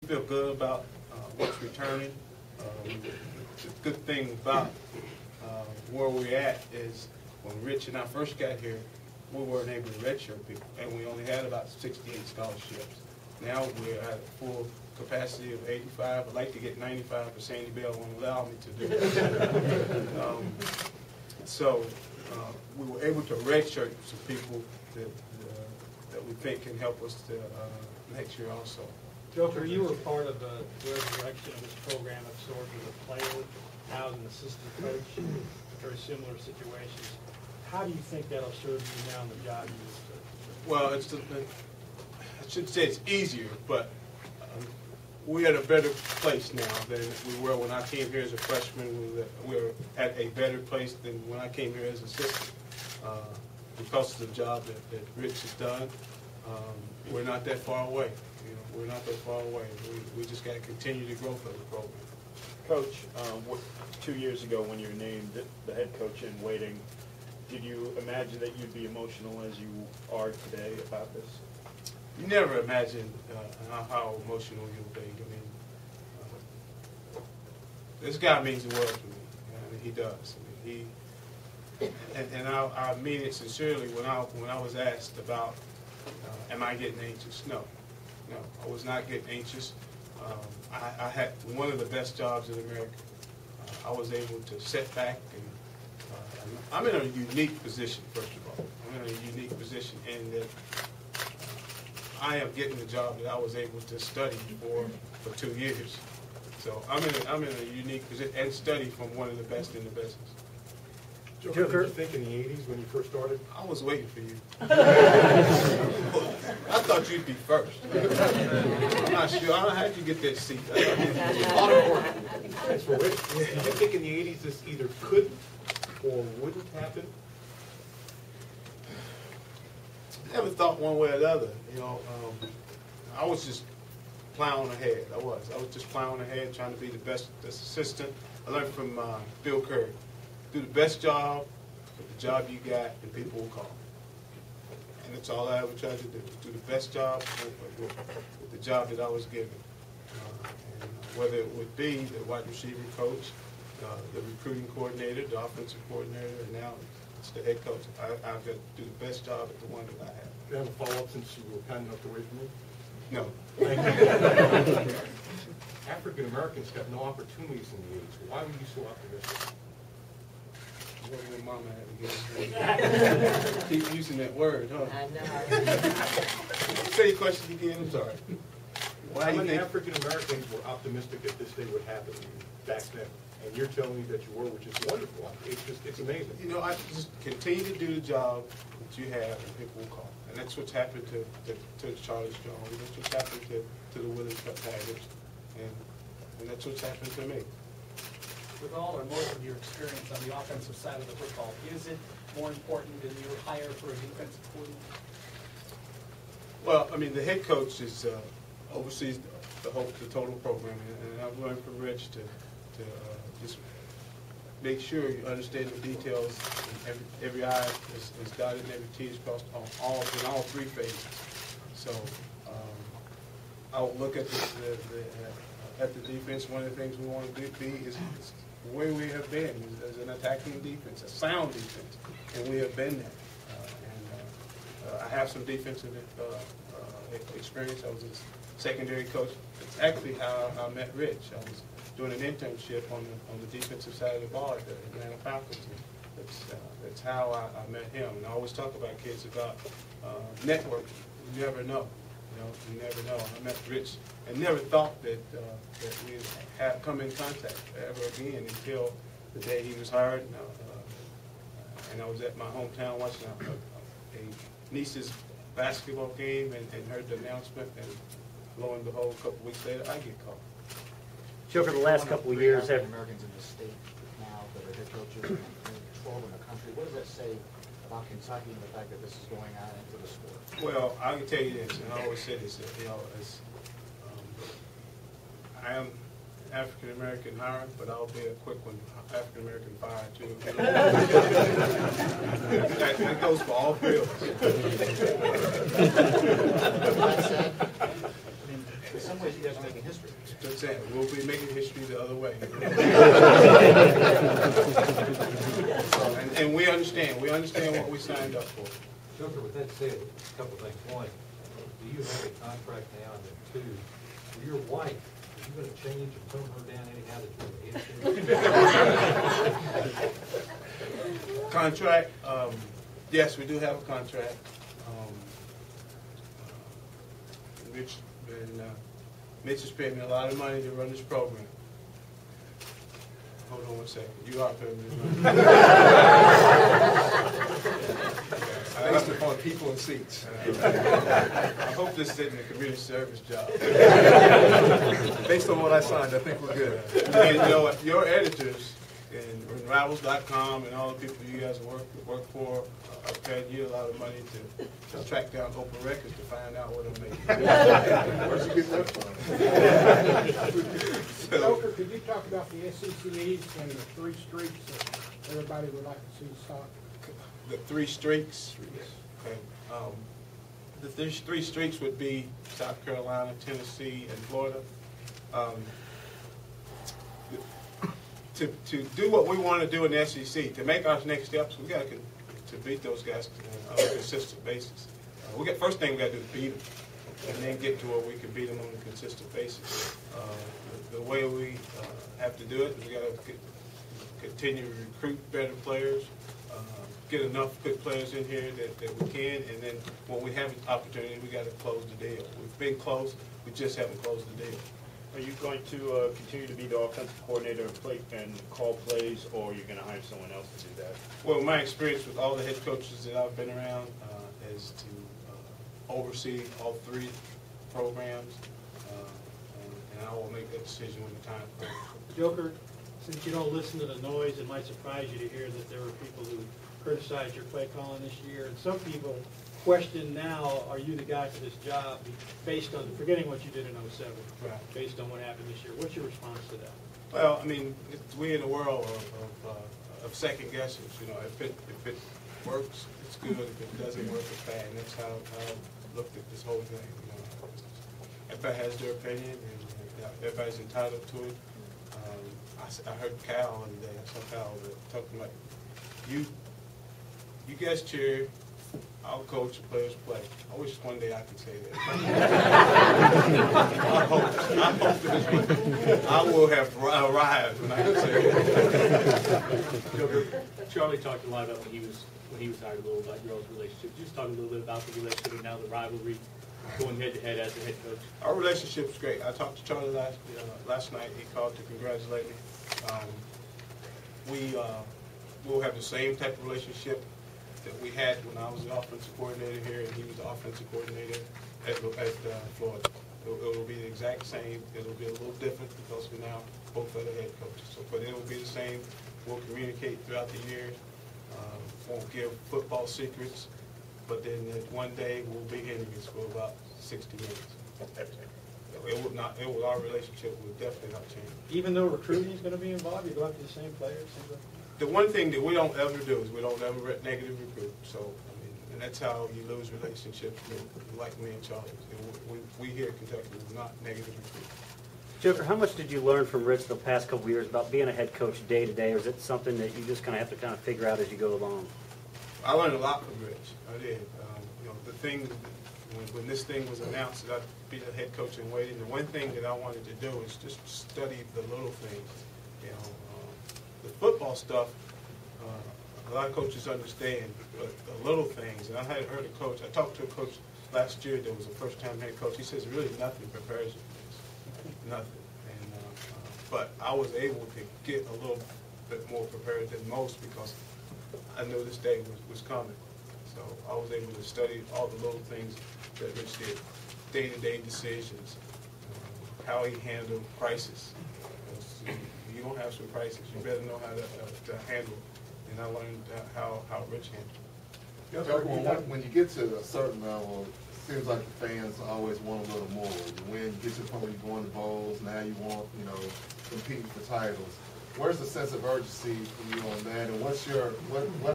feel good about what's returning. The good thing about where we're at is when Rich and I first got here, we weren't able to redshirt people, and we only had about 68 scholarships. Now we're at a full capacity of 85. I'd like to get 95, but Sandy Bell won't allow me to do it. So we were able to redshirt some people that we think can help us to, next year also. Joker, you were part of the resurrection of this program of sorts as a player, now as an assistant coach, very similar situations. How do you think that'll serve you now in the job you do? Well, I shouldn't say it's easier, but we're at a better place now than we were when I came here as a freshman. We're at a better place than when I came here as an assistant. Because of the job that Rich has done, we're not that far away. We're not that far away. We just got to continue the growth of the program. Coach, 2 years ago when you were named the head coach in waiting, did you imagine that you'd be emotional as you are today about this? You never imagine how emotional you'll be. I mean, this guy means the world to me. I mean, he does. I mean, and I mean it sincerely when I was asked about, am I getting anxious? No, I was not getting anxious. I had one of the best jobs in America. I was able to sit back and I'm in a unique position, first of all. I'm in a unique position in that I am getting the job that I was able to study for 2 years. So I'm in a unique position and study from one of the best in the business. Joker, what did you think in the 80s when you first started? I was waiting for you. I thought you'd be first. I'm not sure. I don't know how you get that seat. Thanks for waiting. Did you think in the 80s this either could or wouldn't happen? I never thought one way or the other. I was just plowing ahead. I was just plowing ahead, trying to be the best assistant. I learned from Bill Curry. Do the best job with the job you got, and people will call. And that's all I ever tried to do. Do the best job with the job that I was given. And whether it would be the wide receiver coach, the recruiting coordinator, the offensive coordinator, and now it's the head coach. I've got to do the best job at the one that I have. Do you have a follow-up since you were kind enough to wait for me? No. African Americans got no opportunities in the 80s. Why were you so optimistic? What did your mama have to get? Keep using that word, huh? I know. Say your question again. I'm sorry. How many African Americans were optimistic that this day would happen back then? And you're telling me that you were, which is wonderful. It's amazing. I just continue to do the job that you have, and people will call. And that's what's happened to Charlie Strong. That's what's happened to the Willis Tigers, and that's what's happened to me. With all or most of your experience on the offensive side of the football, is it more important than your hire for a defensive coordinator? Well, I mean, the head coach oversees the total program, and I've learned from Rich to just make sure you understand the details. And every I is dotted and every T is crossed in all three phases. So I'll look at the defense. One of the things we want to be is the way we have been as an attacking defense, a sound defense, and we have been that. I have some defensive experience. I was a secondary coach. It's actually how I met Rich. I was doing an internship on the defensive side of the ball at the Atlanta Falcons. That's how I met him. And I always talk about kids about networking. You never know. You never know. I met Rich and never thought that we'd have come in contact ever again until the day he was hired. And I was at my hometown watching a niece's basketball game and heard the announcement, and lo and behold, a couple weeks later, I get called. Joker, the last couple of years have Americans in the state now that are head coaches and control in the country. What does that say about Kentucky and the fact that this is going on into the sport? Well, I can tell you this, and I always say this, I am African American hired, but I'll be a quick one, African American fired too. that goes for all three of us. In some ways, you guys are making history. Just saying, we'll be making history the other way. And we understand what we signed up for. Joker, with that said, a couple things. One, do you have a contract now? And then two, for your wife, are you going to change and tone her down anyhow that you're in? Contract, yes, we do have a contract. Mitch has paid me a lot of money to run this program. Hold on one second. You are paying me money. Based upon people and seats. I hope this isn't a community service job. Based on what I signed, I think we're good. And you know what? Your editors and Rivals.com and all the people you guys work for, I've paid you a lot of money to track down open records to find out what I'm making. Where'd you get that from? Joker, could you talk about the SEC East and the 3 streaks that everybody would like to see stop? The 3 streaks? Okay. The 3 streaks would be South Carolina, Tennessee, and Florida. To do what we want to do in the SEC, to make our next steps, we got to beat those guys on a consistent basis. First thing we got to do is beat them, and then get to where we can beat them on a consistent basis. The way we have to do it is we got to continue to recruit better players, get enough good players in here that we can, and then when we have an opportunity, we got to close the deal. We've been close, we just haven't closed the deal. Are you going to continue to be the offensive coordinator and call plays, or are you going to hire someone else to do that? Well, my experience with all the head coaches that I've been around is to oversee all 3 programs, and I will make that decision when the time comes. Joker, since you don't listen to the noise, it might surprise you to hear that there were people who criticized your play calling this year, and some people question now, are you the guy for this job, based on, forgetting what you did in 07, Right. based on what happened this year. What's your response to that? Well, I mean, we're in a world of second guesses. You know, if it works, it's good. If it doesn't work, it's bad. And that's how I looked at this whole thing. You know, everybody has their opinion, and everybody's entitled to it. I heard Cal the other day. I saw Cal talking about you guys cheer. I'll coach, the players play. I wish one day I could say that. I hope that I will have arrived when I can say that. Charlie talked a lot about when he was hired, a little about your all's relationship. Just talk a little bit about the relationship and now the rivalry going head to head as the head coach. Our relationship is great. I talked to Charlie last night. He called to congratulate me. We'll have the same type of relationship that we had when I was the offensive coordinator here and he was the offensive coordinator at Florida. It will be the exact same. It will be a little different because we're now both other head coaches. So, but it will be the same. We'll communicate throughout the years. Won't give football secrets. But then one day we'll be enemies for about 60 minutes. Our relationship will definitely not change. Even though recruiting is going to be involved, you go after the same players? The one thing that we don't ever do is we don't ever negative recruit. So, I mean, and that's how you lose relationships like me and Charlie. We here in Kentucky will not negative recruit. Joker, how much did you learn from Rich the past couple of years about being a head coach day to day, or is it something that you just kind of have to kind of figure out as you go along? I learned a lot from Rich. I did. You know, the thing when this thing was announced that I'd be the head coach in waiting, the one thing that I wanted to do is just study the little things. You know, the football stuff. A lot of coaches understand, but the little things. And I had heard a coach. I talked to a coach last year that was a first-time head coach. He says really nothing prepares you for this. Nothing. And but I was able to get a little bit more prepared than most because I knew this day was coming. So I was able to study all the little things that Rich did, day-to-day decisions, how he handled crisis. You don't have some crisis, you better know how to handle it. And I learned how Rich handled it. When you get to a certain level, it seems like the fans always want a little more. You win, you get to the point where you're going to bowls, now you want, competing for titles. Where's the sense of urgency for you on that, and what